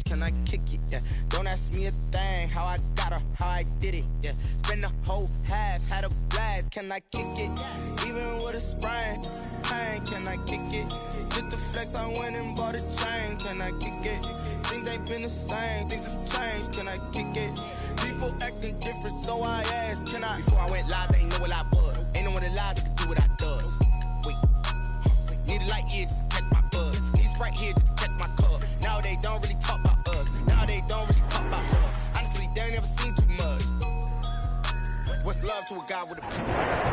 can I kick it? Yeah, don't ask me a thing, how I got her, how I did it. Yeah, spend the whole half, had a blast, can I kick it? Even with a sprain, pain, can I kick it? Just to flex, I went and bought a chain, can I kick it? Things ain't been the same, things have changed, can I kick it? People acting different, so I asked, can I? Before I went live, they ain't know what I was. Ain't no one alive that could do what I does. Wait, need a light here just to catch my buzz. Need Sprite here just to catch my cup. Now they don't really talk about us. Now they don't really talk about us. Honestly, they ain't never seen too much. What's love to a guy with a...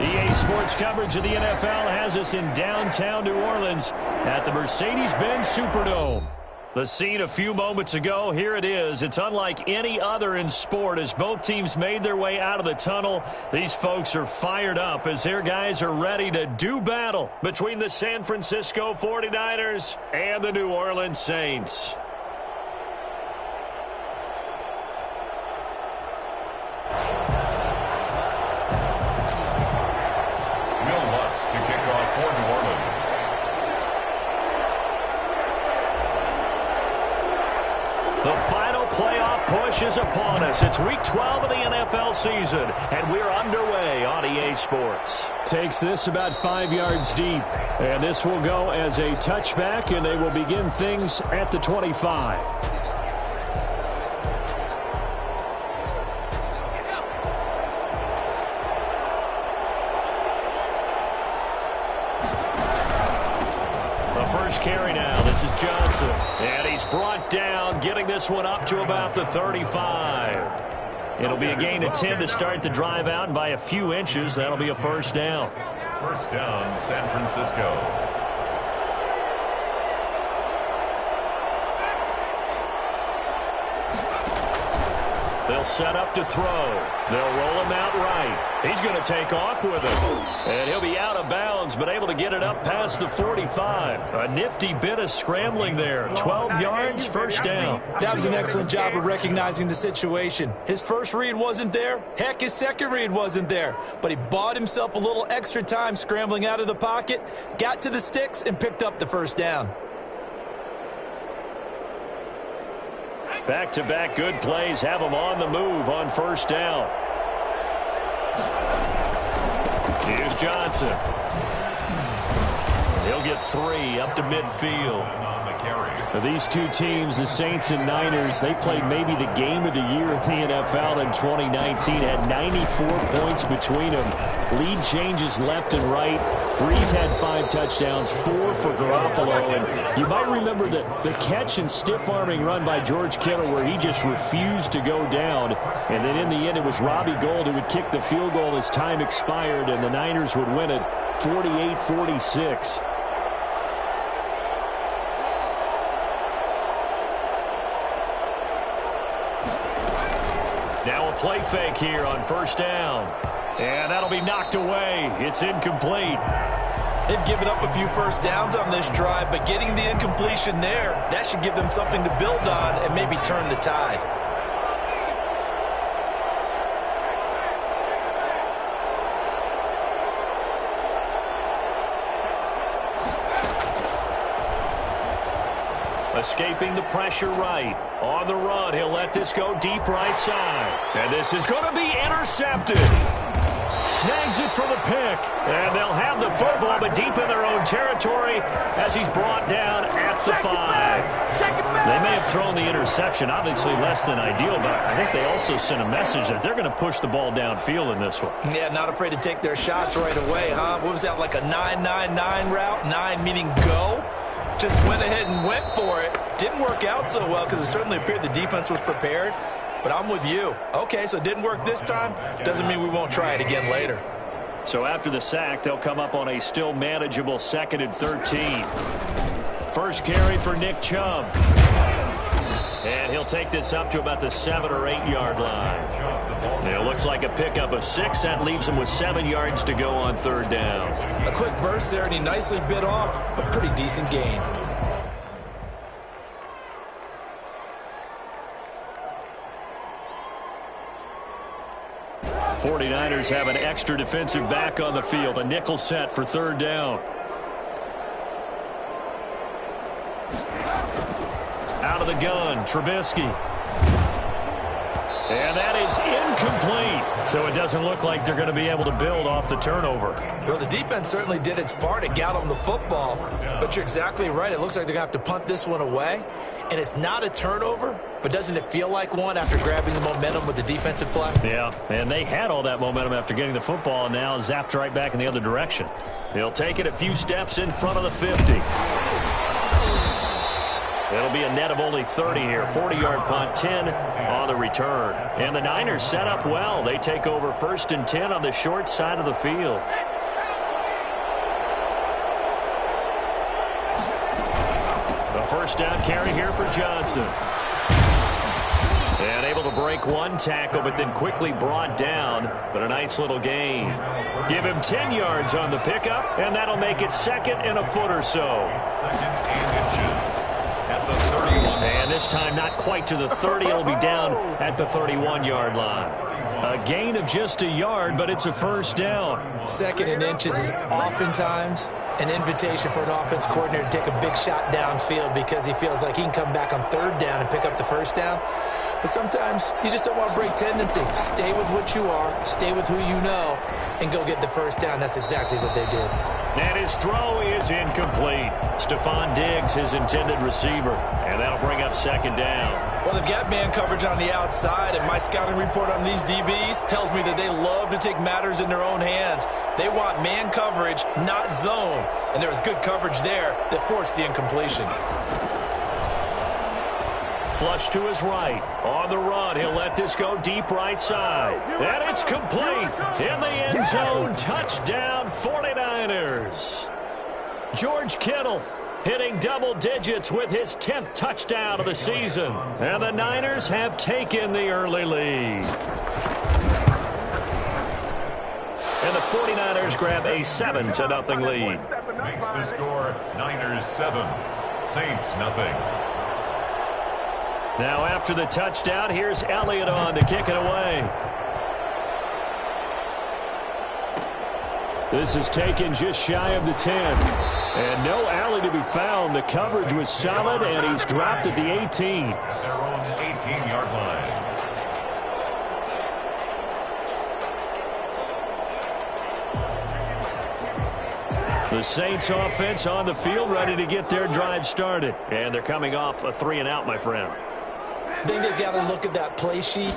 EA Sports coverage of the NFL has us in downtown New Orleans at the Mercedes-Benz Superdome. The scene a few moments ago, here it is. It's unlike any other in sport as both teams made their way out of the tunnel. These folks are fired up as their guys are ready to do battle between the San Francisco 49ers and the New Orleans Saints. Will Lutz to kick off for New Orleans. The final playoff push is upon us. It's week 12 of the NFL season, and we're underway on EA Sports. Takes this about 5 yards deep, and this will go as a touchback, and they will begin things at the 25. Carry now. This is Johnson. And he's brought down, getting this one up to about the 35. It'll be a gain of 10 to start the drive out by a few inches. That'll be a first down. First down, San Francisco. They'll set up to throw. They'll roll him out right. He's going to take off with it. And he'll be out of bounds, but able to get it up past the 45. A nifty bit of scrambling there. 12 yards, first down. That was an excellent job of recognizing the situation. His first read wasn't there. Heck, his second read wasn't there. But he bought himself a little extra time scrambling out of the pocket, got to the sticks, and picked up the first down. Back-to-back good plays have him on the move on first down. Here's Johnson. He'll get 3 up to midfield. These two teams, the Saints and Niners, they played maybe the game of the year in the NFL in 2019. Had 94 points between them. Lead changes left and right. Breeze had 5 touchdowns, 4 for Garoppolo. And you might remember the catch and stiff-arming run by George Kittle where he just refused to go down. And then in the end, it was Robbie Gould who would kick the field goal as time expired, and the Niners would win it 48-46. Now a play fake here on first down. And that'll be knocked away. It's incomplete. They've given up a few first downs on this drive, but getting the incompletion there, that should give them something to build on and maybe turn the tide. Escaping the pressure right. On the run, he'll let this go deep right side. And this is going to be intercepted. Snags it for the pick. And they'll have the football, but deep in their own territory as he's brought down at the 5. They may have thrown the interception, obviously less than ideal, but I think they also sent a message that they're going to push the ball downfield in this one. Yeah, not afraid to take their shots right away, huh? What was that, like a 9-9-9 route? 9 meaning go? Just went ahead and went for it. Didn't work out so well because it certainly appeared the defense was prepared. But I'm with you. Okay, so it didn't work this time. Doesn't mean we won't try it again later. So after the sack, they'll come up on a still manageable 2nd and 13. First carry for Nick Chubb. And he'll take this up to about the 7 or 8 yard line. It looks like a pickup of 6. That leaves him with 7 yards to go on third down. A quick burst there, and he nicely bit off a pretty decent gain. The 49ers have an extra defensive back on the field. A nickel set for third down. Out of of the gun. Trubisky. And that is incomplete. So it doesn't look like they're going to be able to build off the turnover. Well, the defense certainly did its part. It got them the football. But you're exactly right. It looks like they're going to have to punt this one away. And it's not a turnover, but doesn't it feel like one after grabbing the momentum with the defensive play? Yeah, and they had all that momentum after getting the football, and now zapped right back in the other direction. He'll take it a few steps in front of the 50. It'll be a net of only 30 here. 40-yard punt, 10 on the return. And the Niners set up well. They take over 1st and 10 on the short side of the field. A first down carry here for Johnson. And able to break one tackle, but then quickly brought down. But a nice little gain. Give him 10 yards on the pickup, and that'll make it 2nd and a foot or so. 2nd and inches. At the 31. And this time not quite to the 30. It'll be down at the 31-yard line. A gain of just a yard, but it's a first down. 2nd and inches is oftentimes an invitation for an offense coordinator to take a big shot downfield because he feels like he can come back on 3rd down and pick up the first down. But sometimes you just don't want to break tendency. Stay with what you are, stay with who you know, and go get the first down. That's exactly what they did. And his throw is incomplete. Stephon Diggs, his intended receiver. And that'll bring up 2nd down. Well, they've got man coverage on the outside, and my scouting report on these DBs tells me that they love to take matters in their own hands. They want man coverage, not zone. And there was good coverage there that forced the incompletion. Flush to his right. On the run, he'll let this go deep right side. And it's complete. In the end zone, touchdown 49ers. George Kittle hitting double digits with his 10th touchdown of the season. And the Niners have taken the early lead. And the 49ers grab a 7-0 lead. Makes the score Niners 7, Saints nothing. Now after the touchdown, here's Elliott on to kick it away. This is taken just shy of the 10. And no alley to be found. The coverage was solid, and he's dropped at the 18. At their own 18-yard line. The Saints offense on the field, ready to get their drive started. And they're coming off a 3-and-out, my friend. I think they've got to look at that play sheet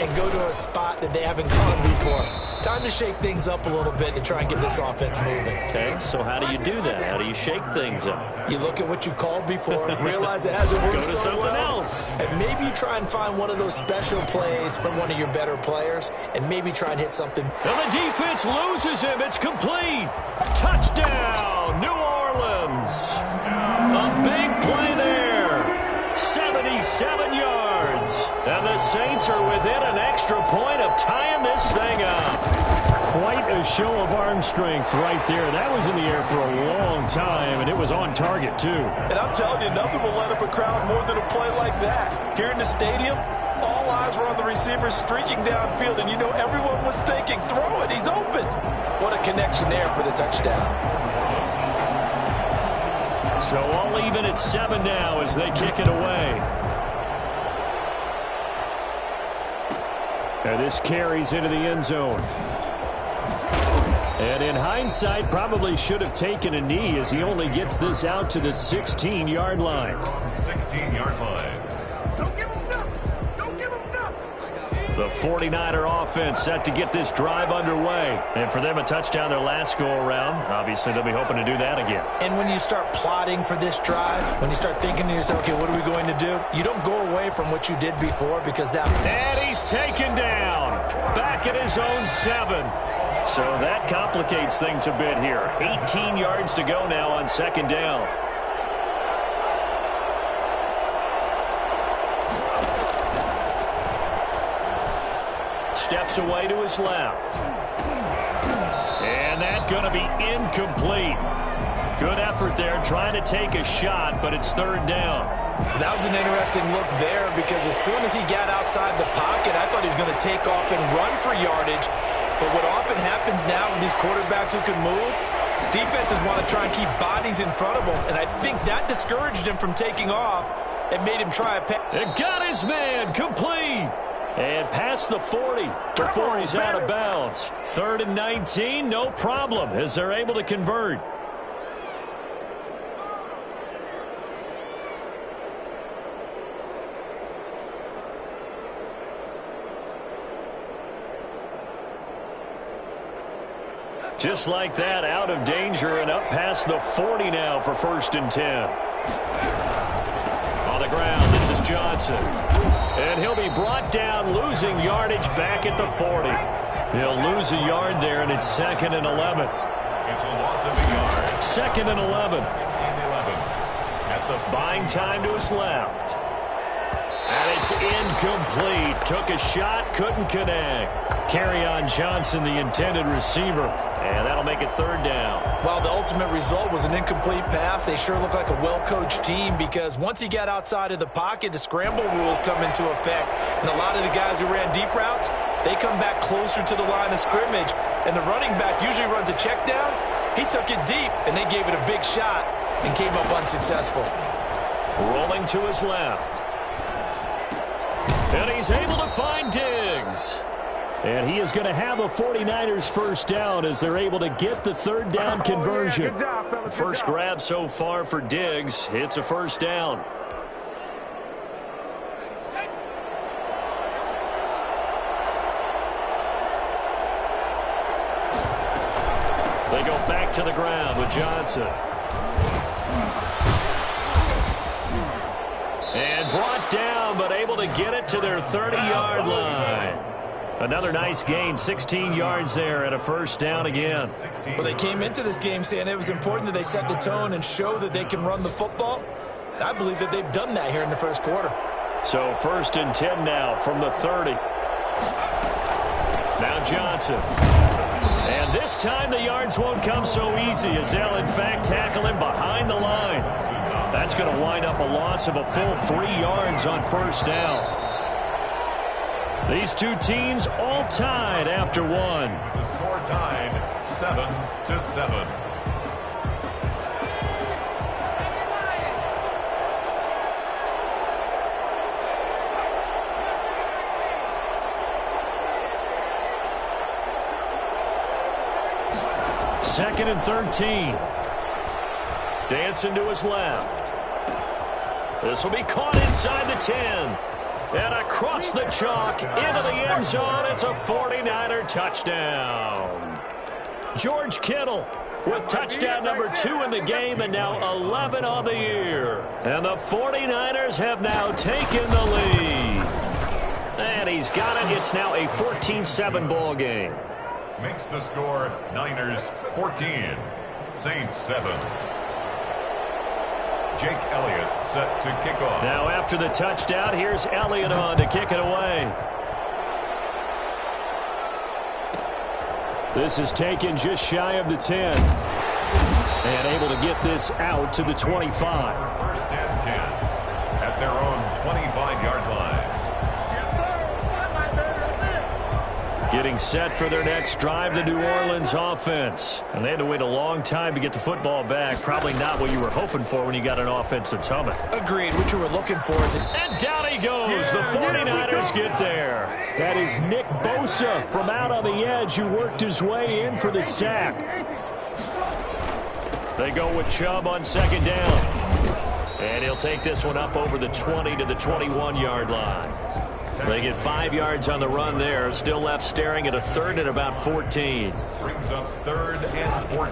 and go to a spot that they haven't gone before. Time to shake things up a little bit to try and get this offense moving. Okay, so how do you do that? How do you shake things up? You look at what you've called before, realize it hasn't worked Go to so something well, else. and maybe you try and find one of those special plays from one of your better players, and maybe try and hit something. And the defense loses him. It's complete. Touchdown, New Orleans. A big play there. 77 yards. And the Saints are within an extra point of tying this thing up. Quite a show of arm strength right there. That was in the air for a long time, and it was on target, too. And I'm telling you, nothing will let up a crowd more than a play like that. Here in the stadium, all eyes were on the receiver streaking downfield, and you know everyone was thinking, throw it, he's open. What a connection there for the touchdown. So all even at 7 now as they kick it away. And this carries into the end zone. And in hindsight, probably should have taken a knee as he only gets this out to the 16-yard line. 16-yard line. The 49er offense set to get this drive underway. And for them, a touchdown their last go-around. Obviously, they'll be hoping to do that again. And when you start plotting for this drive, when you start thinking to yourself, okay, what are we going to do? You don't go away from what you did before because that... And he's taken down. Back at his own 7. So that complicates things a bit here. 18 yards to go now on 2nd down. Steps away to his left. And that's going to be incomplete. Good effort there trying to take a shot, but it's 3rd down. That was an interesting look there because as soon as he got outside the pocket, I thought he was going to take off and run for yardage. But what often happens now with these quarterbacks who can move, defenses want to try and keep bodies in front of them, and I think that discouraged him from taking off. and made him try a pass. It got his man complete. And past the 40 before he's out of bounds. 3rd and 19, no problem, as they're able to convert. Just like that, out of danger and up past the 40 now for 1st and 10. On the ground, this is Johnson. And he'll be brought down, losing yardage back at the 40. He'll lose a yard there, and it's 2nd and 11. It's a loss of a yard. 2nd and 11. 11. At the Buying time to his left. And it's incomplete. Took a shot, couldn't connect. Kerryon Johnson, the intended receiver. And that'll make it 3rd down. Well, the ultimate result was an incomplete pass. They sure look like a well-coached team because once he got outside of the pocket, the scramble rules come into effect. And a lot of the guys who ran deep routes, they come back closer to the line of scrimmage. And the running back usually runs a check down. He took it deep, and they gave it a big shot and came up unsuccessful. Rolling to his left. And he's able to find Diggs. And he is going to have a 49ers first down as they're able to get the 3rd down conversion. Good job, fellas. First grab so far for Diggs. It's a 1st down. They go back to the ground with Johnson. And brought down, but able to get it to their 30-yard line. Another nice gain, 16 yards there and a 1st down again. Well, they came into this game saying it was important that they set the tone and show that they can run the football. And I believe that they've done that here in the 1st quarter. So 1st and 10 now from the 30. Now Johnson. And this time the yards won't come so easy as they'll in fact tackle him behind the line. That's going to wind up a loss of a full 3 yards on 1st down. These two teams all tied after one. The score tied 7-7. Second and 13. Dancing to his left. This will be caught inside the 10. And across the chalk into the end zone. It's a 49er touchdown. George Kittle with touchdown number 2 in the game and now 11 on the year. And the 49ers have now taken the lead. And he's got it. It's now a 14-7 ball game. Makes the score Niners 14, Saints 7. Jake Elliott set to kick off. Now after the touchdown, here's Elliott on to kick it away. This is taken just shy of the 10. And able to get this out to the 25. 1st and 10 at their own 25-yard line. Getting set for their next drive, the New Orleans offense. And they had to wait a long time to get the football back. Probably not what you were hoping for when you got an offense that's humming. Agreed. What you were looking for is And down he goes. The 49ers get there. That is Nick Bosa from out on the edge who worked his way in for the sack. They go with Chubb on 2nd down. And he'll take this one up over the 20 to the 21-yard line. They get 5 yards on the run there. Still left staring at a 3rd and about 14. Brings up 3rd and 14.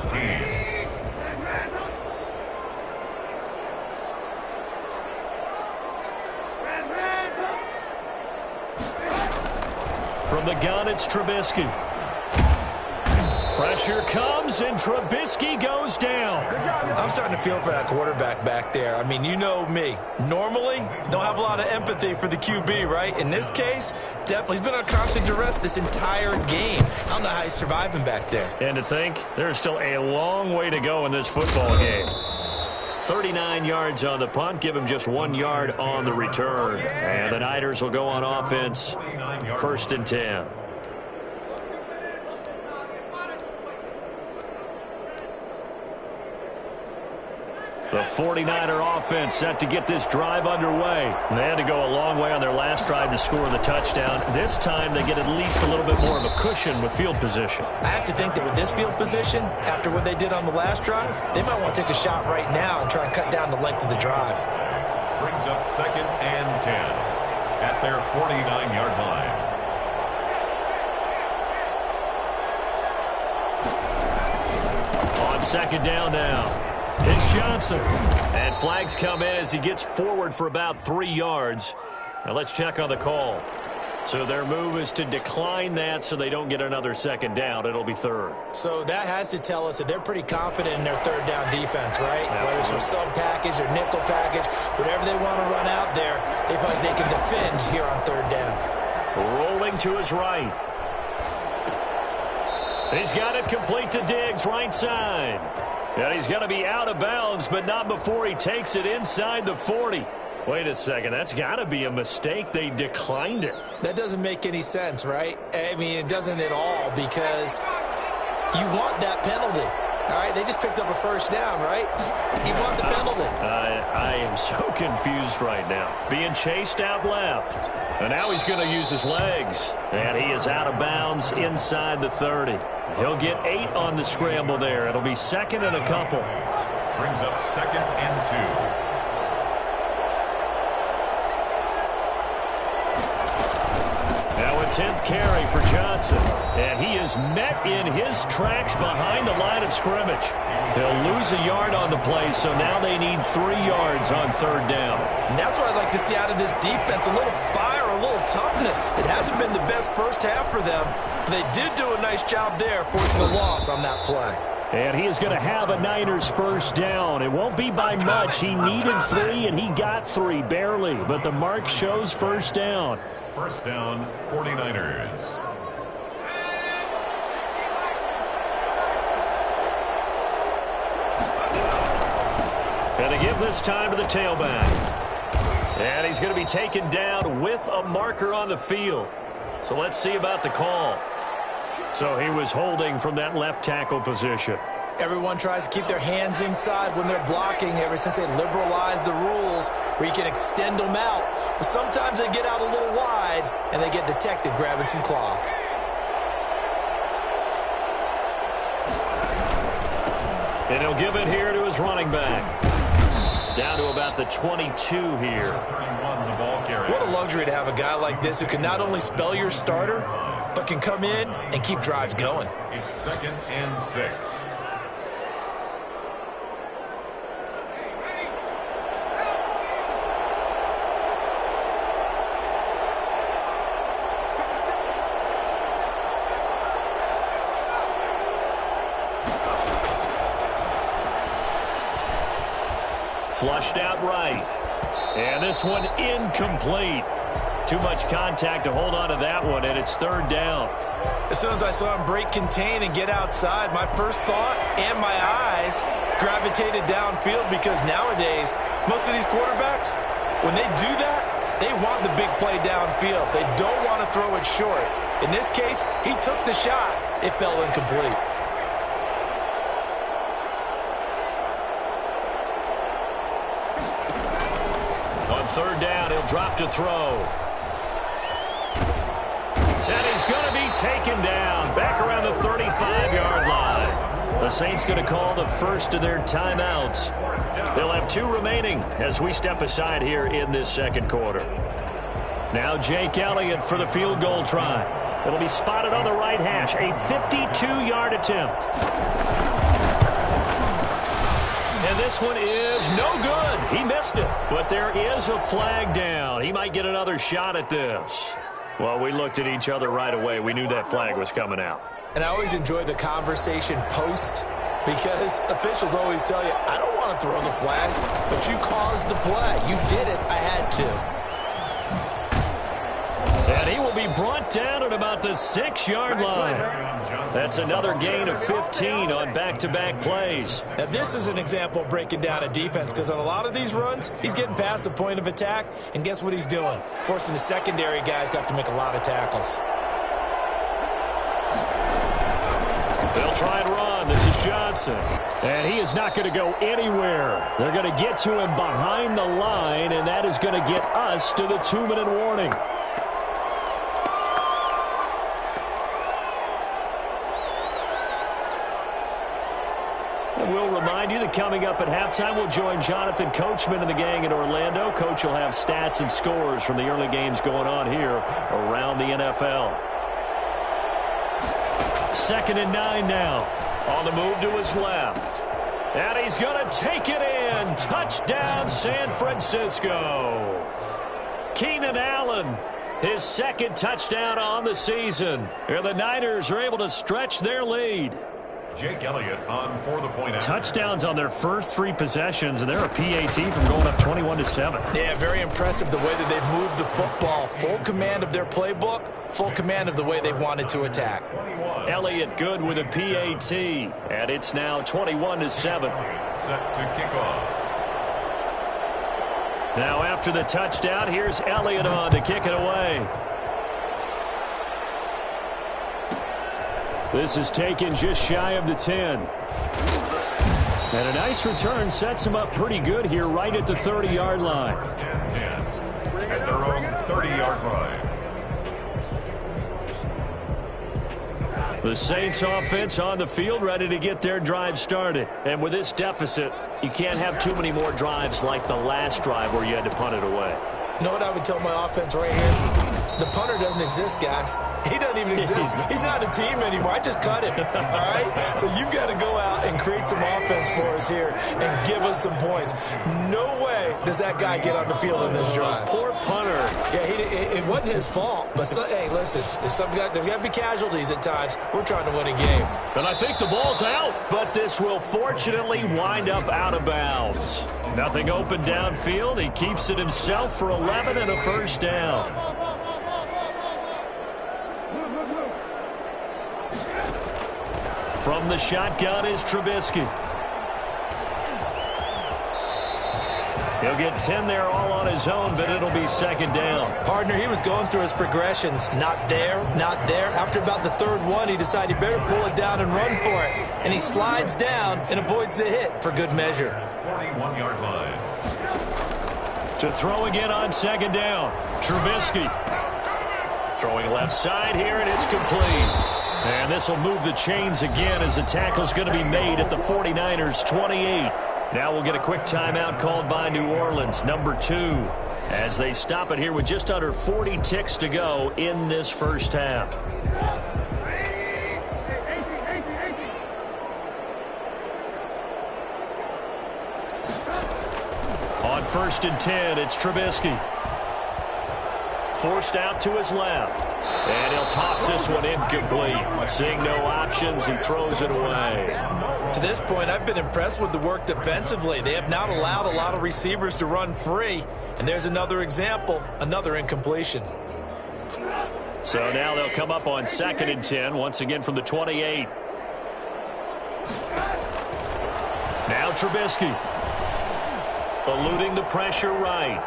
From the gun, it's Trubisky. Pressure comes, and Trubisky goes down. I'm starting to feel for that quarterback back there. I mean, you know me. Normally, don't have a lot of empathy for the QB, right? In this case, definitely. He's been on constant duress this entire game. I don't know how he's surviving back there. And to think, there's still a long way to go in this football game. 39 yards on the punt, give him just 1 yard on the return. And the Niners will go on offense, 1st and 10. The 49er offense set to get this drive underway. They had to go a long way on their last drive to score the touchdown. This time they get at least a little bit more of a cushion with field position. I have to think that with this field position, after what they did on the last drive, they might want to take a shot right now and try and cut down the length of the drive. Brings up 2nd and 10 at their 49-yard line. On 2nd down now. It's Johnson. And flags come in as he gets forward for about 3 yards. Now let's check on the call. So their move is to decline that so they don't get another 2nd down. It'll be 3rd. So that has to tell us that they're pretty confident in their 3rd down defense, right? Absolutely. Whether it's a sub package or nickel package, whatever they want to run out there, they feel like they can defend here on 3rd down. Rolling to his right. He's got it complete to Diggs, right side. And he's going to be out of bounds, but not before he takes it inside the 40. Wait a second. That's got to be a mistake. They declined it. That doesn't make any sense, right? I mean, it doesn't at all because you want that penalty. All right, they just picked up a 1st down, right? You want the penalty. I am so confused right now. Being chased out left. And now he's going to use his legs. And he is out of bounds inside the 30. He'll get 8 on the scramble there. It'll be 2nd and a couple. Brings up 2nd and 2. Now a 10th carry for Johnson. And he is met in his tracks behind the line of scrimmage. He'll lose a yard on the play, so now they need 3 yards on 3rd down. And that's what I'd like to see out of this defense, a little fire, a little toughness. It hasn't been the best first half for them. They did do a nice job there, forcing a loss on that play. And he is going to have a Niners 1st down. It won't be by much. He needed 3, and he got 3, barely. But the mark shows 1st down. 1st down, 49ers. And to give this time to the tailback. And he's going to be taken down with a marker on the field. So let's see about the call. So he was holding from that left tackle position. Everyone tries to keep their hands inside when they're blocking ever since they liberalized the rules where you can extend them out. But sometimes they get out a little wide and they get detected grabbing some cloth. And he'll give it here to his running back. Down to about the 22 here. What a luxury to have a guy like this who can not only spell your starter, but can come in and keep drives going. It's 2nd and 6. Flushed out right. And this one incomplete. Too much contact to hold on to that one, and it's 3rd down. As soon as I saw him break contain and get outside, my first thought and my eyes gravitated downfield because nowadays, most of these quarterbacks, when they do that, they want the big play downfield. They don't want to throw it short. In this case, he took the shot. It fell incomplete. On 3rd down, he'll drop to throw. And he's going to be taken down back around the 35-yard line. The Saints going to call the first of their timeouts. They'll have 2 remaining as we step aside here in this 2nd quarter. Now Jake Elliott for the field goal try. It'll be spotted on the right hash. A 52-yard attempt. And this one is no good. He missed it. But there is a flag down. He might get another shot at this. Well, we looked at each other right away. We knew that flag was coming out. And I always enjoy the conversation post because officials always tell you, I don't want to throw the flag, but you caused the play. You did it. I had to. And he will be brought down at about the 6-yard line. That's another gain of 15 on back-to-back plays. Now, this is an example of breaking down a defense because on a lot of these runs, he's getting past the point of attack, and guess what he's doing? Forcing the secondary guys to have to make a lot of tackles. They'll try and run. This is Johnson. And he is not going to go anywhere. They're going to get to him behind the line, and that is going to get us to the 2-minute warning. And we'll remind you that coming up at halftime, we'll join Jonathan Coachman and the gang in Orlando. Coach will have stats and scores from the early games going on here around the NFL. 2nd and 9 now. On the move to his left. And he's going to take it in. Touchdown, San Francisco. Keenan Allen, his 2nd touchdown on the season. And the Niners are able to stretch their lead. Jake Elliott on for the point. Touchdowns on their first 3 possessions, and they're a PAT from going up 21-7. Yeah, very impressive the way that they've moved the football. Full command of their playbook, full command of the way they've wanted to attack. Elliott good with a PAT, and it's now 21-7. Set to kick off. Now after the touchdown, here's Elliott on to kick it away. This is taken just shy of the 10. And a nice return sets him up pretty good here right at the 30-yard line. 10 at their own 30-yard line. The Saints offense on the field ready to get their drive started. And with this deficit, you can't have too many more drives like the last drive where you had to punt it away. You know what I would tell my offense right here? The punter doesn't exist, guys. He doesn't even exist. He's not a team anymore. I just cut him. All right? So you've got to go out and create some offense for us here and give us some points. No way does that guy get on the field on this drive. Poor punter. Yeah, it wasn't his fault. But, hey, listen, there's got to be casualties at times. We're trying to win a game. And I think the ball's out, but this will fortunately wind up out of bounds. Nothing open downfield. He keeps it himself for 11 and a first down. From the shotgun is Trubisky. He'll get 10 there all on his own, but it'll be 2nd down. Partner, he was going through his progressions. Not there, not there. After about the 3rd one, he decided he better pull it down and run for it. And he slides down and avoids the hit for good measure. 41-yard line. To throw again on 2nd down. Trubisky. Throwing left side here, and it's complete. And this will move the chains again as the tackle's going to be made at the 49ers 28. Now we'll get a quick timeout called by New Orleans, number 2, as they stop it here with just under 40 ticks to go in this first half. On 1st and 10, it's Trubisky. Forced out to his left. And he'll toss this one incomplete. Seeing no options, he throws it away. To this point, I've been impressed with the work defensively. They have not allowed a lot of receivers to run free. And there's another example, another incompletion. So now they'll come up on 2nd and 10, once again from the 28. Now Trubisky. Eluding the pressure right.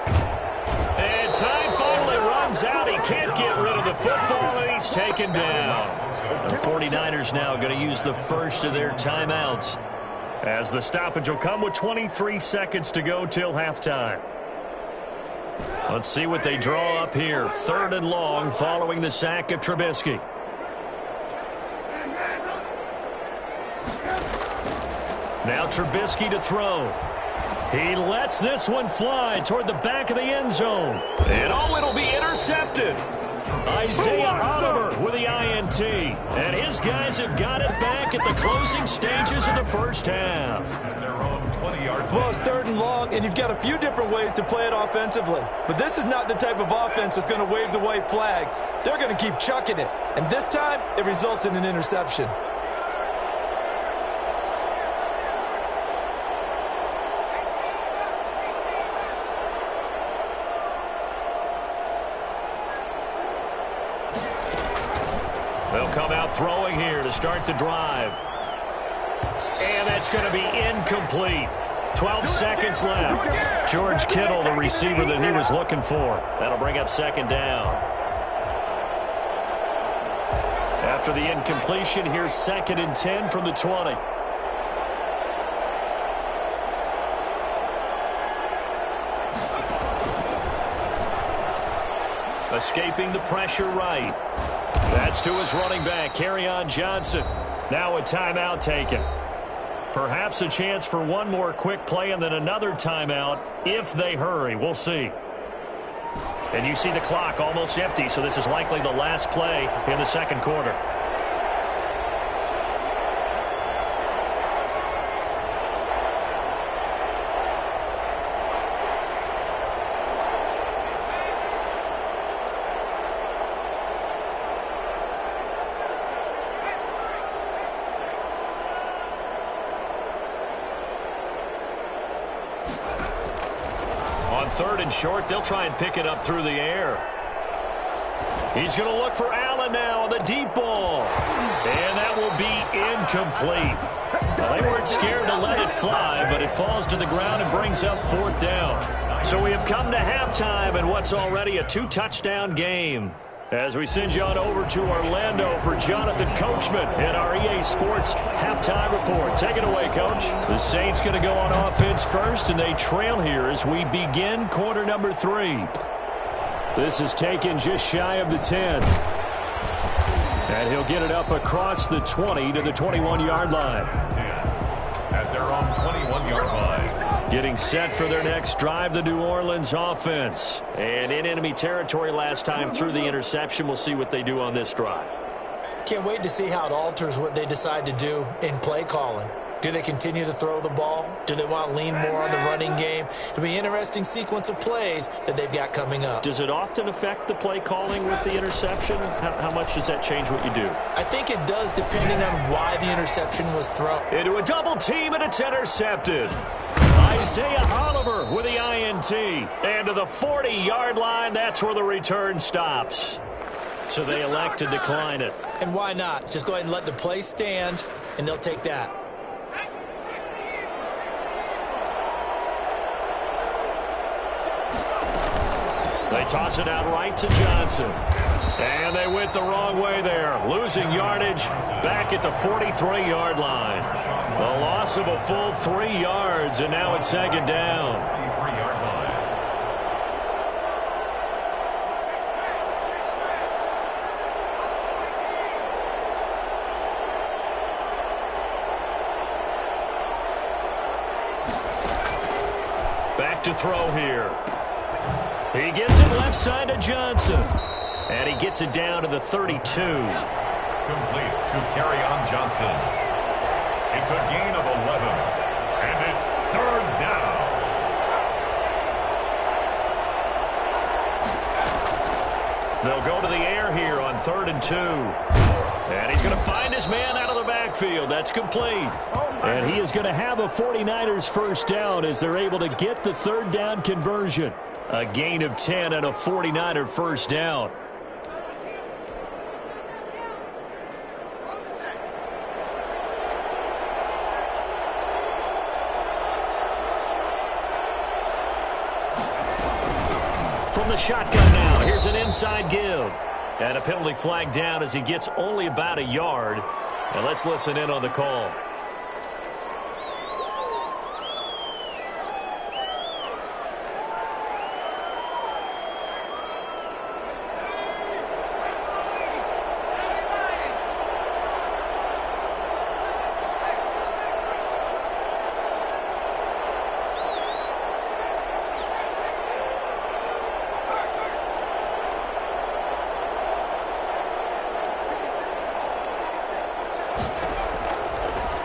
And time finally runs out. He can't get rid of the football, and he's taken down. The 49ers now going to use the first of their timeouts as the stoppage will come with 23 seconds to go till halftime. Let's see what they draw up here. 3rd and long following the sack of Trubisky. Now Trubisky to throw. He lets this one fly toward the back of the end zone. And it'll be intercepted. Isaiah Oliver with the INT. And his guys have got it back at the closing stages of the first half. Well, it's 3rd and long, and you've got a few different ways to play it offensively. But this is not the type of offense that's going to wave the white flag. They're going to keep chucking it. And this time, it results in an interception. They'll come out throwing here to start the drive. And that's going to be incomplete. 12 seconds left. George Kittle, the receiver that he was looking for. That'll bring up 2nd down. After the incompletion, here's 2nd and 10 from the 20. Escaping the pressure right. That's to his running back, Kerryon Johnson. Now a timeout taken. Perhaps a chance for one more quick play and then another timeout if they hurry. We'll see. And you see the clock almost empty, so this is likely the last play in the second quarter. On 3rd and short, they'll try and pick it up through the air. He's going to look for Allen now on the deep ball. And that will be incomplete. Well, they weren't scared to let it fly, but it falls to the ground and brings up 4th down. So we have come to halftime in what's already a 2-touchdown game. As we send you on over to Orlando for Jonathan Coachman in our EA Sports Halftime Report. Take it away, Coach. The Saints going to go on offense first, and they trail here as we begin quarter number 3. This is taken just shy of the 10. And he'll get it up across the 20 to the 21-yard line. At their own 21-yard line. Getting set for their next drive, the New Orleans offense. And in enemy territory last time through the interception. We'll see what they do on this drive. Can't wait to see how it alters what they decide to do in play calling. Do they continue to throw the ball? Do they want to lean more on the running game? It'll be an interesting sequence of plays that they've got coming up. Does it often affect the play calling with the interception? How much does that change what you do? I think it does, depending on why the interception was thrown. Into a double team, and it's intercepted. Isaiah Oliver with the INT. And to the 40-yard line, that's where the return stops. So they elect to decline it. And why not? Just go ahead and let the play stand, and they'll take that. They toss it out right to Johnson. And they went the wrong way there. Losing yardage back at the 43-yard line. The loss of a full 3 yards, and now it's 2nd down. 43-yard line. Back to throw here. He gets it left side to Johnson. And he gets it down to the 32. Complete to Kerryon Johnson. It's a gain of 11. And it's 3rd down. They'll go to the air here on 3rd and 2. And he's going to find his man out of the backfield. That's complete. And he is going to have a 49ers first down as they're able to get the 3rd down conversion. A gain of 10 and a 49er first down. From the shotgun now, here's an inside give. And a penalty flag down as he gets only about a yard. And let's listen in on the call.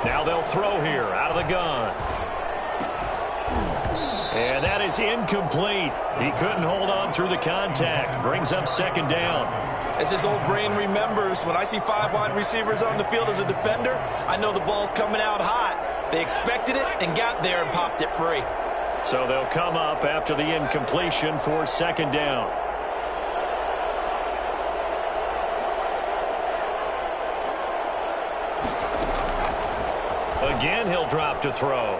Now they'll throw here out of the gun. And that is incomplete. He couldn't hold on through the contact. Brings up 2nd down. As his old brain remembers, when I see 5 wide receivers on the field as a defender, I know the ball's coming out hot. They expected it and got there and popped it free. So they'll come up after the incompletion for 2nd down. Again, he'll drop to throw.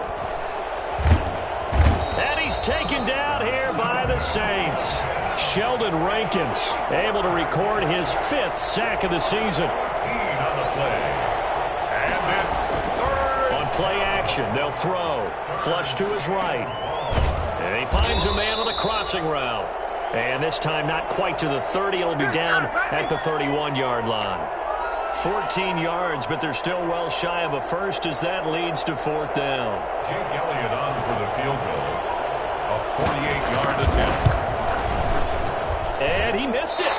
And he's taken down here by the Saints. Sheldon Rankins able to record his 5th sack of the season. On the play. And it's third. On play action, they'll throw. Flush to his right. And he finds a man on the crossing route. And this time not quite to the 30. It'll be down at the 31-yard line. 14 yards, but they're still well shy of a first as that leads to 4th down. Jake Elliott on for the field goal. A 48-yard attempt. And he missed it.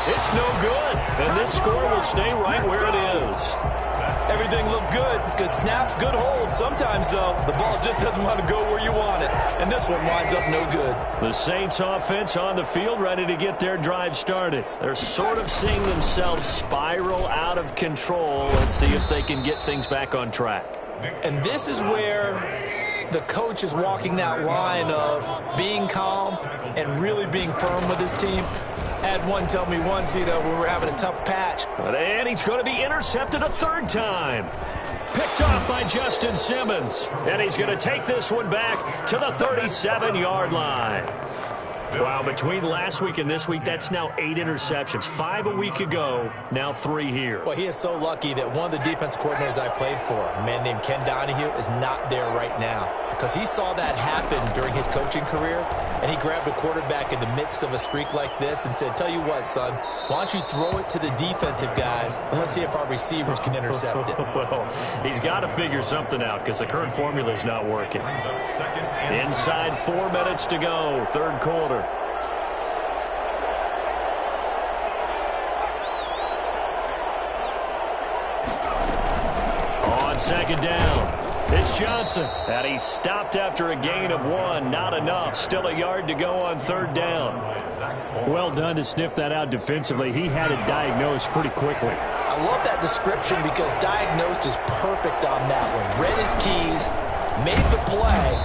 It's no good. And this score will stay right where it is. Everything looked good. Good snap, good hold. Sometimes, though, the ball just doesn't want to go where you want it. And this one winds up no good. The Saints offense on the field ready to get their drive started. They're sort of seeing themselves spiral out of control. Let's see if they can get things back on track. And this is where the coach is walking that line of being calm and really being firm with his team. I had one tell me once, when we're having a tough patch. And he's going to be intercepted a 3rd time. Picked off by Justin Simmons. And he's going to take this one back to the 37-yard line. Wow, between last week and this week, that's now 8 interceptions. 5 a week ago, now 3 here. Well, he is so lucky that one of the defense coordinators I played for, a man named Ken Donahue, is not there right now. Because he saw that happen during his coaching career, and he grabbed a quarterback in the midst of a streak like this and said, tell you what, son, why don't you throw it to the defensive guys, and let's see if our receivers can intercept it. Well, he's got to figure something out because the current formula is not working. Inside 4 minutes to go, 3rd quarter. On 2nd down, it's Johnson. And he's stopped after a gain of 1. Not enough. Still a yard to go on 3rd down. Well done to sniff that out defensively. He had it diagnosed pretty quickly. I love that description because diagnosed is perfect on that one. Read his keys, made the play,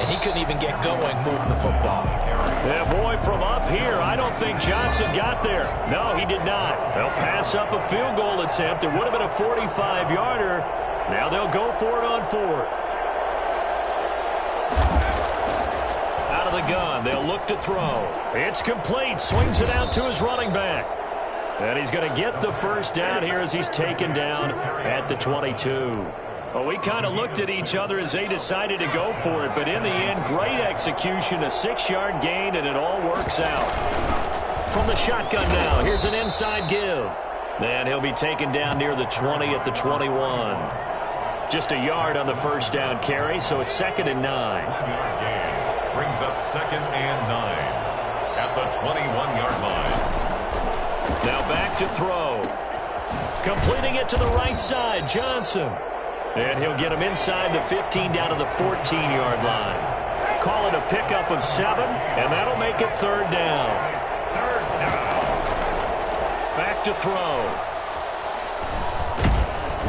and he couldn't even get going moving the football. Yeah, boy, from up here, I don't think Johnson got there. No, he did not. They'll pass up a field goal attempt. It would have been a 45-yarder. Now they'll go for it on 4th. Out of the gun, they'll look to throw. It's complete. Swings it out to his running back. And he's going to get the 1st down here as he's taken down at the 22. Well, we kind of looked at each other as they decided to go for it, but in the end, great execution, a 6-yard gain, and it all works out. From the shotgun now, here's an inside give. And he'll be taken down near the 20 at the 21. Just a yard on the 1st down carry, so it's 2nd and 9. Brings up 2nd and 9 at the 21-yard line. Now back to throw. Completing it to the right side, Johnson. And he'll get him inside the 15 down to the 14-yard line. Call it a pickup of 7, and that'll make it 3rd down. Back to throw.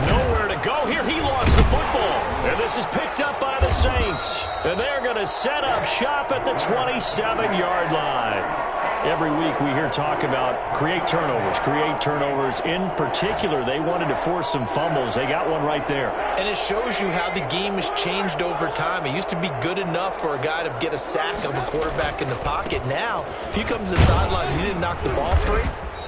Nowhere to go here. He lost the football. And this is picked up by the Saints. And they're going to set up shop at the 27-yard line. Every week we hear talk about create turnovers. In particular, they wanted to force some fumbles. They got one right there. And it shows you how the game has changed over time. It used to be good enough for a guy to get a sack of a quarterback in the pocket. Now, if you come to the sidelines and you didn't knock the ball free,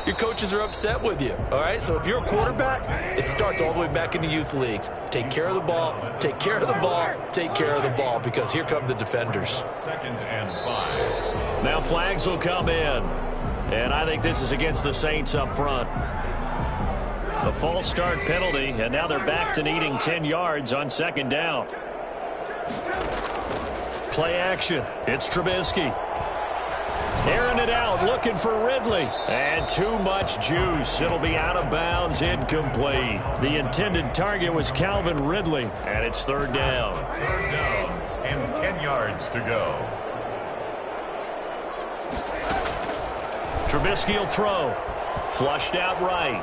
your coaches are upset with you, all right? So if you're a quarterback, it starts all the way back in the youth leagues. Take care of the ball, take care of the ball, take care of the ball, because here come the defenders. 2nd and 5. Now flags will come in. And I think this is against the Saints up front. A false start penalty, and now they're back to needing 10 yards on 2nd down. Play action. It's Trubisky. Airing it out, looking for Ridley. And too much juice. It'll be out of bounds, incomplete. The intended target was Calvin Ridley, and it's 3rd down. 3rd down and 10 yards to go. Trubisky will throw. Flushed out right.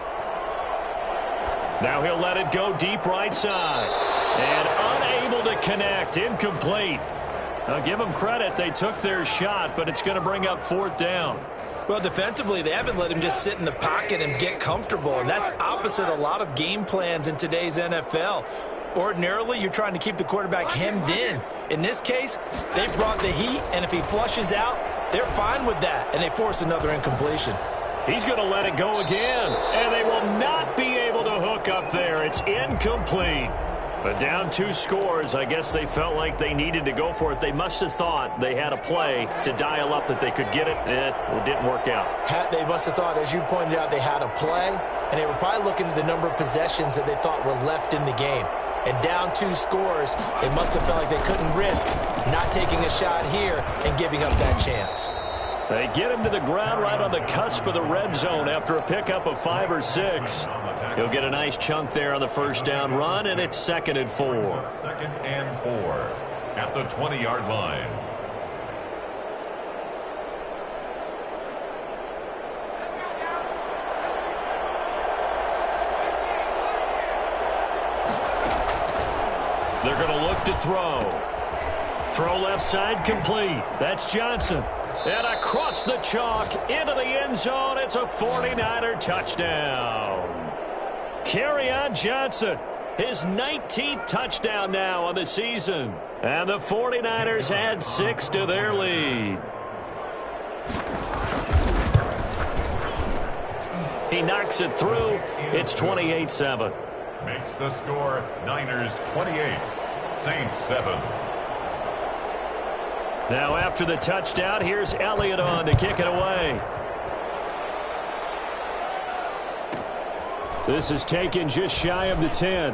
Now he'll let it go deep right side. And unable to connect. Incomplete. Now give them credit. They took their shot, but it's going to bring up 4th down. Well, defensively, they haven't let him just sit in the pocket and get comfortable, and that's opposite a lot of game plans in today's NFL. Ordinarily, you're trying to keep the quarterback hemmed in. In this case, they brought the heat, and if he flushes out, They're fine with that, and they force another incompletion. He's going to let it go again, and they will not be able to hook up there. It's incomplete. But down 2 scores, I guess they felt like they needed to go for it. They must have thought they had a play to dial up that they could get it. It didn't work out. They must have thought, as you pointed out, they had a play, and they were probably looking at the number of possessions that they thought were left in the game. And down 2 scores, they must have felt like they couldn't risk not taking a shot here and giving up that chance. They get him to the ground right on the cusp of the red zone after a pickup of 5 or 6. He'll get a nice chunk there on the first down run, and it's 2nd and 4. 2nd and 4 at the 20-yard line. They're going to look to throw. Throw left side complete. That's Johnson. And across the chalk into the end zone. It's a 49er touchdown. Kerryon Johnson, his 19th touchdown now on the season. And the 49ers add 6 to their lead. He knocks it through. It's 28-7. Makes the score Niners 28, Saints 7. Now after the touchdown, here's Elliott on to kick it away. This is taken just shy of the 10.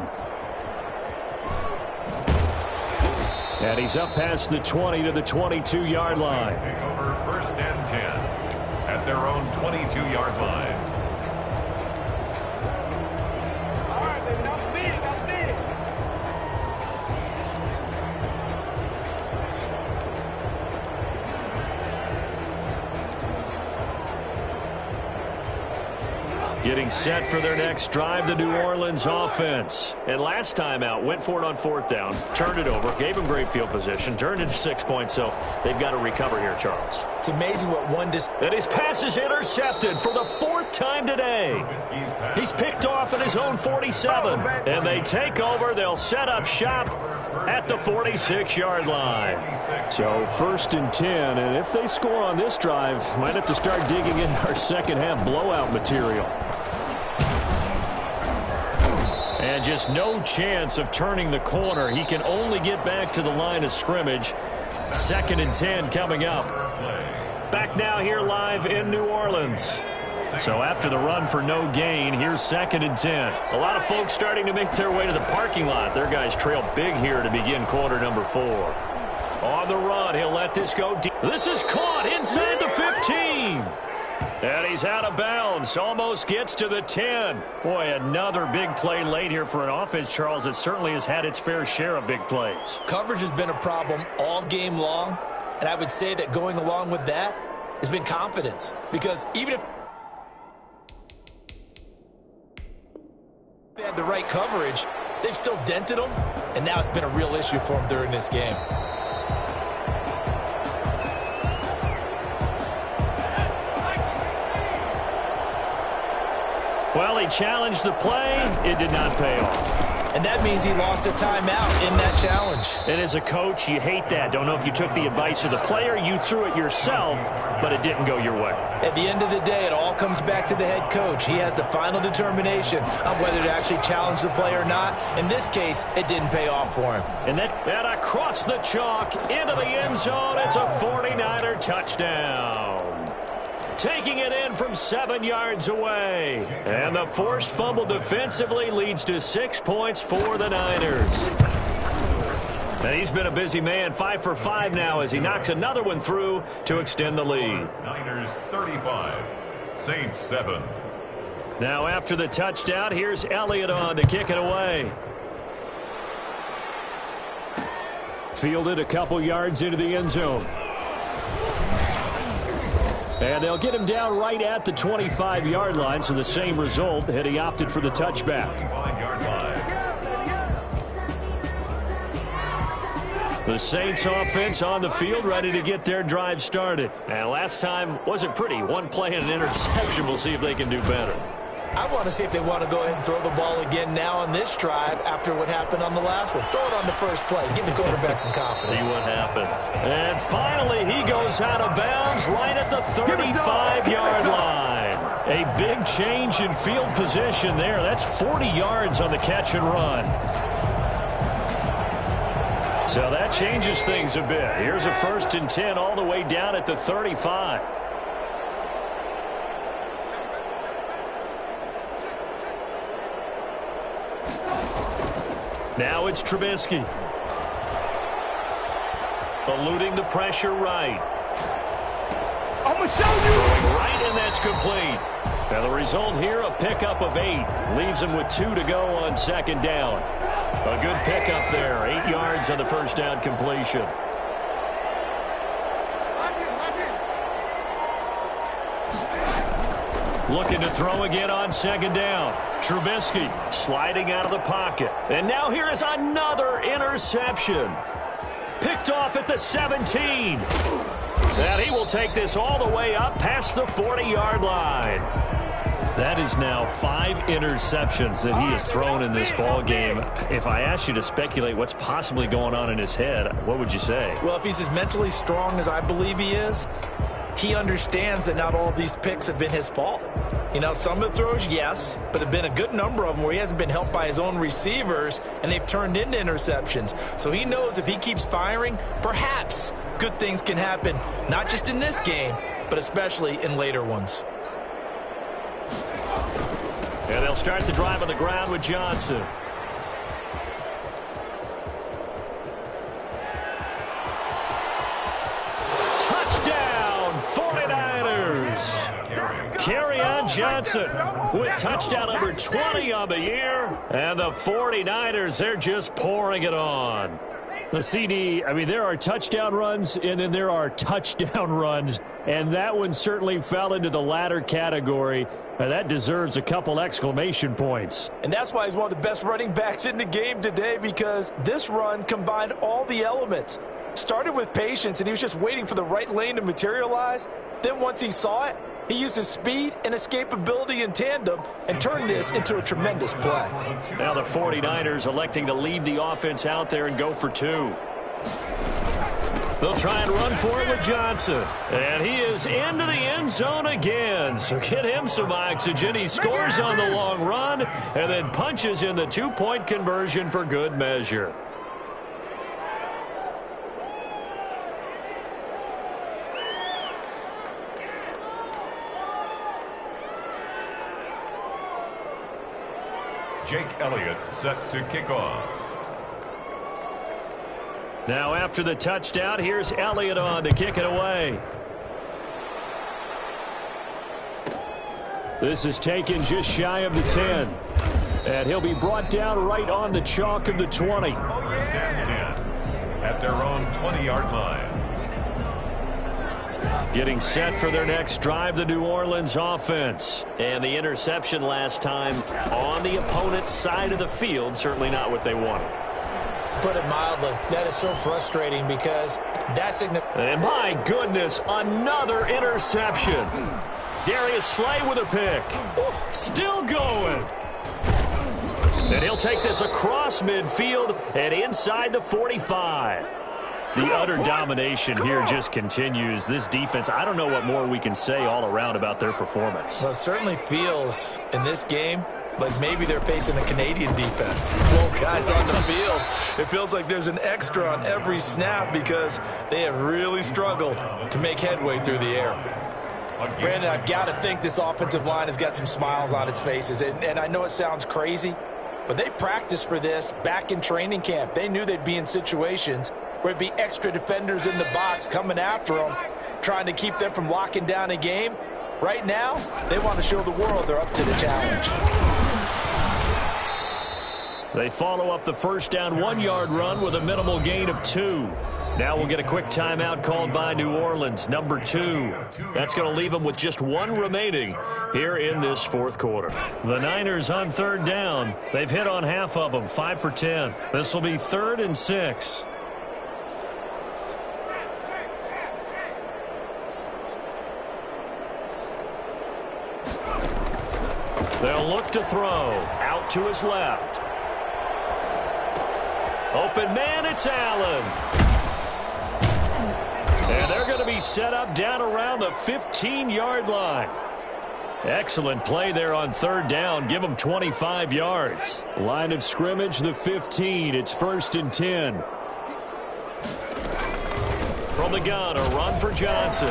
And he's up past the 20 to the 22-yard line. Take over 1st and 10 at their own 22-yard line. Getting set for their next drive, the New Orleans offense. And last time out, went for it on 4th down, turned it over, gave him great field position, turned it to 6 points, so they've got to recover here, Charles. It's amazing what one... And his pass is intercepted for the 4th time today. He's picked off at his own 47. And they take over. They'll set up shop at the 46-yard line. So 1st and 10, and if they score on this drive, might have to start digging in our second-half blowout material. And just no chance of turning the corner. He can only get back to the line of scrimmage. 2nd and 10 coming up. Back now here live in New Orleans. So after the run for no gain, here's 2nd and 10. A lot of folks starting to make their way to the parking lot. Their guys trail big here to begin quarter number 4. On the run, he'll let this go deep. This is caught inside the 15. And he's out of bounds. Almost gets to the 10. Boy, another big play late here for an offense, Charles, that certainly has had its fair share of big plays. Coverage has been a problem all game long. And I would say that going along with that has been confidence. Because even if they had the right coverage, they've still dented them. And now it's been a real issue for them during this game. Well, he challenged the play. It did not pay off. And that means he lost a timeout in that challenge. And as a coach, you hate that. Don't know if you took the advice of the player, you threw it yourself, but it didn't go your way. At the end of the day, it all comes back to the head coach. He has the final determination on whether to actually challenge the play or not. In this case, it didn't pay off for him. And that across the chalk into the end zone, it's a 49er touchdown. Taking it in from 7 yards away. And the forced fumble defensively leads to 6 points for the Niners. And he's been a busy man, 5 for 5 now as he knocks another one through to extend the lead. Niners 35, Saints 7. Now after the touchdown, here's Elliott on to kick it away. Fielded a couple yards into the end zone. And they'll get him down right at the 25-yard line, so the same result had he opted for the touchback. The Saints offense on the field ready to get their drive started. And last time wasn't pretty. One play and an interception. We'll see if they can do better. I want to see if they want to go ahead and throw the ball again now on this drive after what happened on the last one. Throw it on the first play. Give the quarterback some confidence. See what happens. And finally, he goes out of bounds right at the 35-yard line. A big change in field position there. That's 40 yards on the catch and run. So that changes things a bit. Here's a 1st and 10 all the way down at the 35. Now it's Trubisky. Eluding the pressure right. I'm going to show you. Throwing right, and that's complete. Now the result here, a pickup of 8. Leaves him with 2 to go on 2nd down. A good pickup there. 8 yards on the first down completion. Looking to throw again on 2nd down. Trubisky sliding out of the pocket. And now here is another interception. Picked off at the 17. And he will take this all the way up past the 40-yard line. That is now 5 interceptions that he has thrown in this ball game. If I asked you to speculate what's possibly going on in his head, what would you say? Well, if he's as mentally strong as I believe he is, he understands that not all of these picks have been his fault. You know, some of the throws, yes, but there have been a good number of them where he hasn't been helped by his own receivers, and they've turned into interceptions. So he knows if he keeps firing, perhaps good things can happen, not just in this game, but especially in later ones. And they'll start the drive on the ground with Johnson. Touchdown, 49ers. Kerryon Johnson with touchdown number 20 on the year. And the 49ers, they're just pouring it on. The CD, I mean, there are touchdown runs, and then there are touchdown runs. And that one certainly fell into the latter category. That deserves a couple exclamation points. And that's why he's one of the best running backs in the game today, because this run combined all the elements. Started with patience, and he was just waiting for the right lane to materialize. Then once he saw it, he used his speed and escapability in tandem and turned this into a tremendous play. Now the 49ers electing to leave the offense out there and go for 2. They'll try and run for it with Johnson. And he is into the end zone again. So get him some oxygen. He scores on the long run and then punches in the 2-point conversion for good measure. Jake Elliott set to kick off. Now after the touchdown, here's Elliott on to kick it away. This is taken just shy of the 10. And he'll be brought down right on the chalk of the 20. First and 10 at their own 20-yard line. Getting set for their next drive, the New Orleans offense. And the interception last time on the opponent's side of the field, certainly not what they wanted. Put it mildly, that is so frustrating because that's significant. And my goodness, another interception. Darius Slay with a pick. Still going. And he'll take this across midfield and inside the 45. The utter domination here just continues. This defense, I don't know what more we can say all around about their performance. Well, it certainly feels in this game like maybe they're facing a Canadian defense. 12 guys on the field. It feels like there's an extra on every snap because they have really struggled to make headway through the air. Brandon, I've got to think this offensive line has got some smiles on its faces. And I know it sounds crazy, but they practiced for this back in training camp. They knew they'd be in situations where it'd be extra defenders in the box coming after them, trying to keep them from locking down a game. Right now, they want to show the world they're up to the challenge. They follow up the first down 1-yard run with a minimal gain of 2. Now we'll get a quick timeout called by New Orleans, number 2. That's going to leave them with just 1 remaining here in this fourth quarter. The Niners on third down. They've hit on half of them, 5 for 10. This will be 3rd and 6. They'll look to throw. Out to his left. Open man, it's Allen. And they're going to be set up down around the 15-yard line. Excellent play there on third down. Give them 25 yards. Line of scrimmage, the 15. It's 1st and 10. From the gun, a run for Johnson.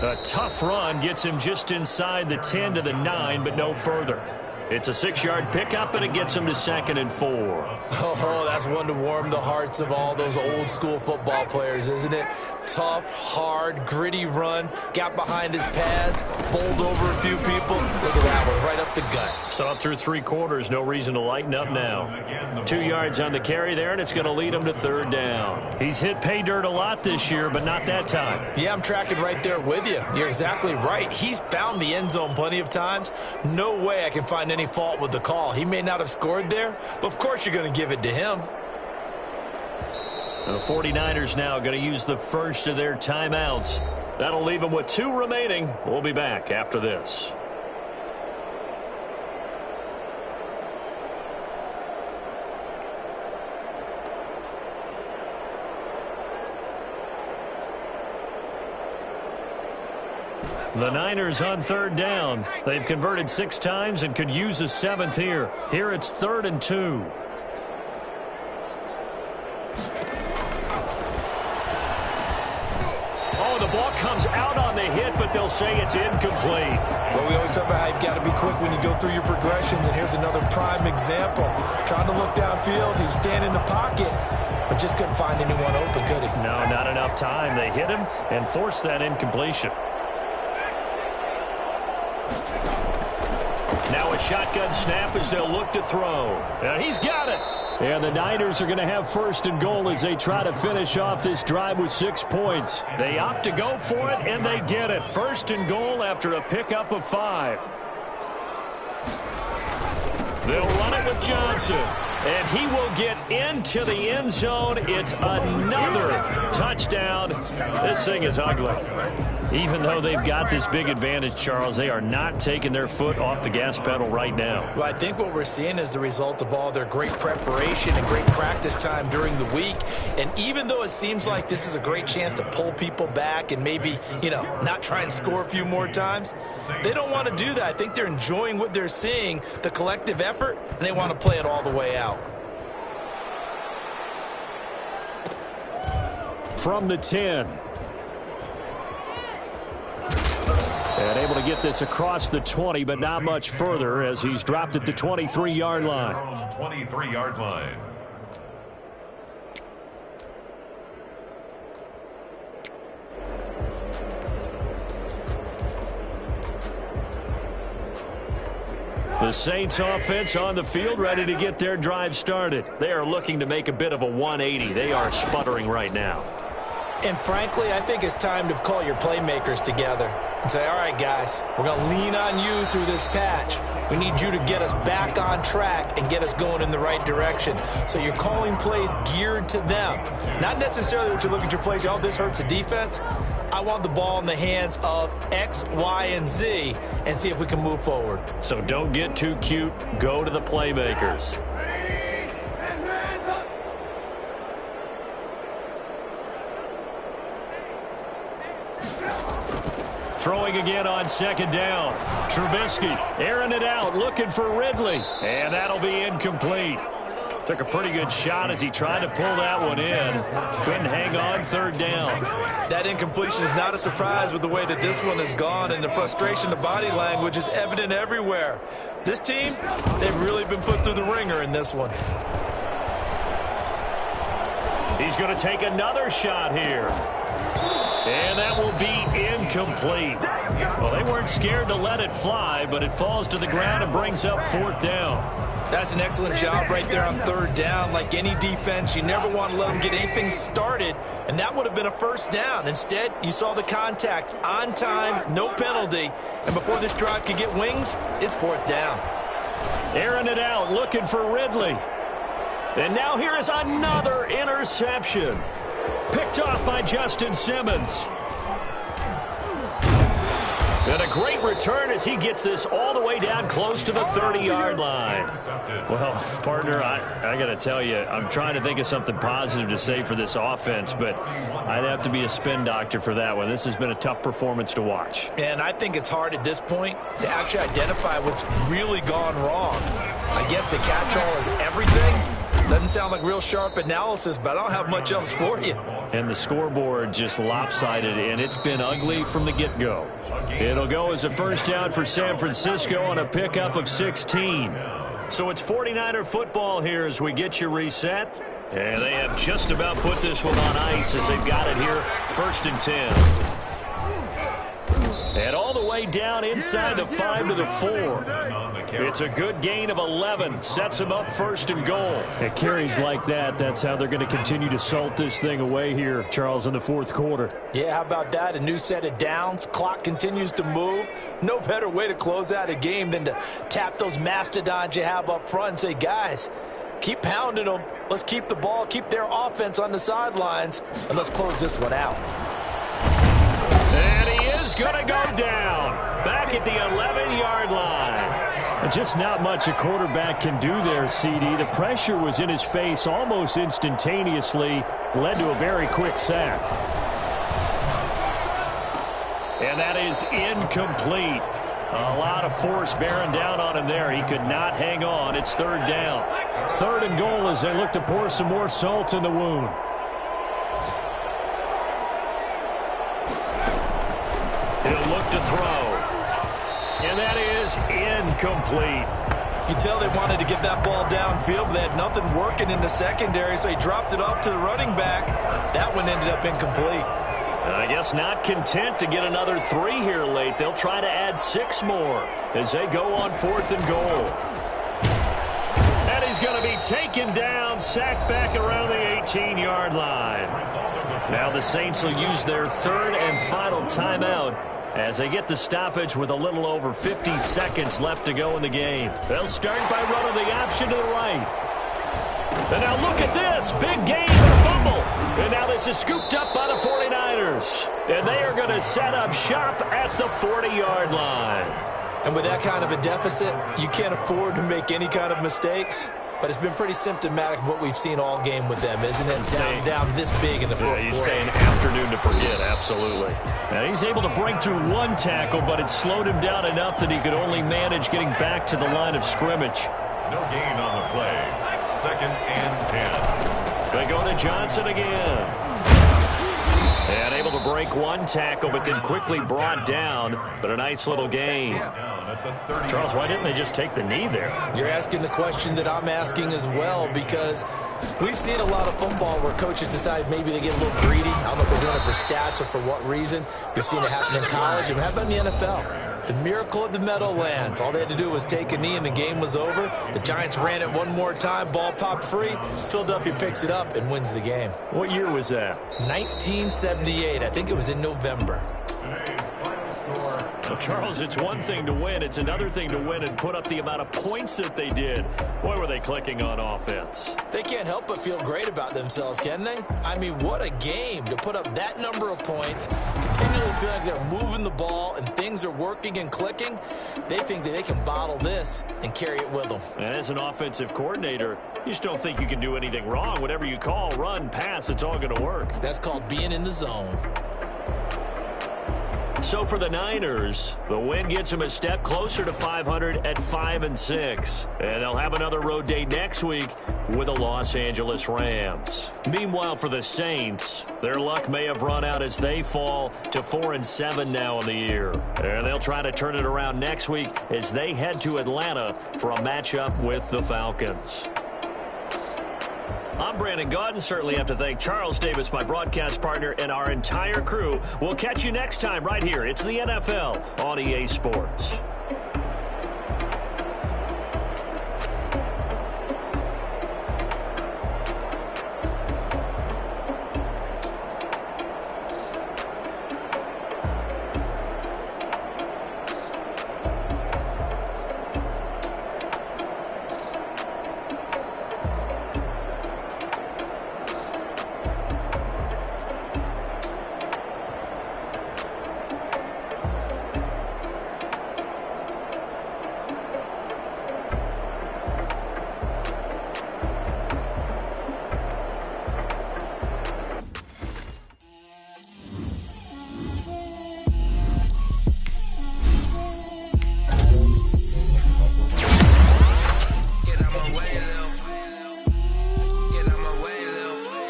A tough run gets him just inside the 10 to the 9, but no further. It's a 6-yard pickup, and it gets him to 2nd and 4. Oh, that's one to warm the hearts of all those old-school football players, isn't it? Tough, hard, gritty run. Got behind his pads, bowled over a few people. Look at that one, right up the gut. Saw it through 3 quarters. No reason to lighten up now. 2 yards on the carry there, and it's going to lead him to 3rd down. He's hit pay dirt a lot this year, but not that time. Yeah, I'm tracking right there with you. You're exactly right. He's found the end zone plenty of times. No way I can find any fault with the call. He may not have scored there, but of course you're going to give it to him. The 49ers now going to use the first of their timeouts. That'll leave them with 2 remaining. We'll be back after this. The Niners on 3rd down. They've converted 6 times and could use a 7th here. Here it's 3rd and 2. Oh, the ball comes out on the hit, but they'll say it's incomplete. Well, we always talk about how you've got to be quick when you go through your progressions, and here's another prime example. Trying to look downfield, he was standing in the pocket, but just couldn't find anyone open, could he? No, not enough time. They hit him and forced that incompletion. Now a shotgun snap as they'll look to throw. And he's got it. And the Niners are going to have 1st and goal as they try to finish off this drive with 6 points. They opt to go for it, and they get it. 1st and goal after a pickup of 5. They'll run it with Johnson. And he will get into the end zone. It's another touchdown. This thing is ugly. Even though they've got this big advantage, Charles, they are not taking their foot off the gas pedal right now. Well, I think what we're seeing is the result of all their great preparation and great practice time during the week. And even though it seems like this is a great chance to pull people back and maybe, not try and score a few more times, they don't want to do that. I think they're enjoying what they're seeing, the collective effort, and they want to play it all the way out. From the 10. And able to get this across the 20, but not much further as he's dropped at the 23-yard line. 23-yard line. The Saints offense on the field ready to get their drive started. They are looking to make a bit of a 180. They are sputtering right now. And frankly, I think it's time to call your playmakers together and say, all right, guys, we're going to lean on you through this patch. We need you to get us back on track and get us going in the right direction. So you're calling plays geared to them. Not necessarily what you look at your plays, oh, this hurts the defense. I want the ball in the hands of X, Y, and Z and see if we can move forward. So don't get too cute. Go to the playmakers. Throwing again on 2nd down. Trubisky airing it out, looking for Ridley. And that'll be incomplete. Took a pretty good shot as he tried to pull that one in. Couldn't hang on 3rd down. That incompletion is not a surprise with the way that this one has gone, and the frustration, the body language is evident everywhere. This team, they've really been put through the ringer in this one. He's going to take another shot here. And that will be incomplete. Well, they weren't scared to let it fly, but it falls to the ground and brings up 4th down. That's an excellent job right there on 3rd down. Like any defense, you never want to let them get anything started, and that would have been a 1st down. Instead, you saw the contact on time, no penalty, and before this drive could get wings, it's 4th down. Airing it out, looking for Ridley. And now here is another interception. Picked off by Justin Simmons. And a great return as he gets this all the way down close to the 30-yard line. Well, partner, I got to tell you, I'm trying to think of something positive to say for this offense, but I'd have to be a spin doctor for that one. This has been a tough performance to watch. And I think it's hard at this point to actually identify what's really gone wrong. I guess the catch-all is everything. Doesn't sound like real sharp analysis, but I don't have much else for you. And the scoreboard just lopsided, and it's been ugly from the get-go. It'll go as a first down for San Francisco on a pickup of 16. So it's 49er football here as we get you reset. And they have just about put this one on ice as they've got it here, 1st and 10. And all the way down inside the 5 to the 4. It's a good gain of 11. Sets him up 1st and goal. At carries like that, that's how they're going to continue to salt this thing away here, Charles, in the 4th quarter. Yeah, how about that? A new set of downs. Clock continues to move. No better way to close out a game than to tap those mastodons you have up front and say, guys, keep pounding them. Let's keep the ball, keep their offense on the sidelines, and let's close this one out. And he is going to go down. Back at the 11-yard line. Just not much a quarterback can do there, CD. The pressure was in his face almost instantaneously. Led to a very quick sack. And that is incomplete. A lot of force bearing down on him there. He could not hang on. It's 3rd down. 3rd and goal as they look to pour some more salt in the wound. He'll look to throw. And that is incomplete. You can tell they wanted to get that ball downfield, but they had nothing working in the secondary, so he dropped it off to the running back. That one ended up incomplete. I guess not content to get another 3 here late. They'll try to add 6 more as they go on 4th and goal. And he's going to be taken down, sacked back around the 18-yard line. Now the Saints will use their 3rd and final timeout as they get the stoppage with a little over 50 seconds left to go in the game. They'll start by running the option to the right. And now look at this. Big gain and a fumble. And now this is scooped up by the 49ers. And they are going to set up shop at the 40-yard line. And with that kind of a deficit, you can't afford to make any kind of mistakes. But it's been pretty symptomatic of what we've seen all game with them, isn't it? Down this big in the 4th quarter. You'd say an afternoon to forget, absolutely. Now he's able to break through 1 tackle, but it slowed him down enough that he could only manage getting back to the line of scrimmage. No gain on the play. 2nd and 10. They go to Johnson again. And able to break 1 tackle, but then quickly brought down. But a nice little gain. Charles, why didn't they just take the knee there? You're asking the question that I'm asking as well, because we've seen a lot of football where coaches decide maybe they get a little greedy. I don't know if they're doing it for stats or for what reason. We've seen it happen in college. And how about in the NFL? The miracle of the Meadowlands. All they had to do was take a knee and the game was over. The Giants ran it one more time. Ball popped free. Philadelphia picks it up and wins the game. What year was that? 1978. I think it was in November. Well, Charles, it's one thing to win. It's another thing to win and put up the amount of points that they did. Boy, were they clicking on offense. They can't help but feel great about themselves, can they? I mean, what a game to put up that number of points, continually feel like they're moving the ball and things are working and clicking. They think that they can bottle this and carry it with them. And as an offensive coordinator, you just don't think you can do anything wrong. Whatever you call, run, pass, it's all going to work. That's called being in the zone. So for the Niners, the win gets them a step closer to 500 at 5-6. And they'll have another road day next week with the Los Angeles Rams. Meanwhile, for the Saints, their luck may have run out as they fall to 4-7 now in the year. And they'll try to turn it around next week as they head to Atlanta for a matchup with the Falcons. I'm Brandon Gaudin. Certainly have to thank Charles Davis, my broadcast partner, and our entire crew. We'll catch you next time right here. It's the NFL on EA Sports.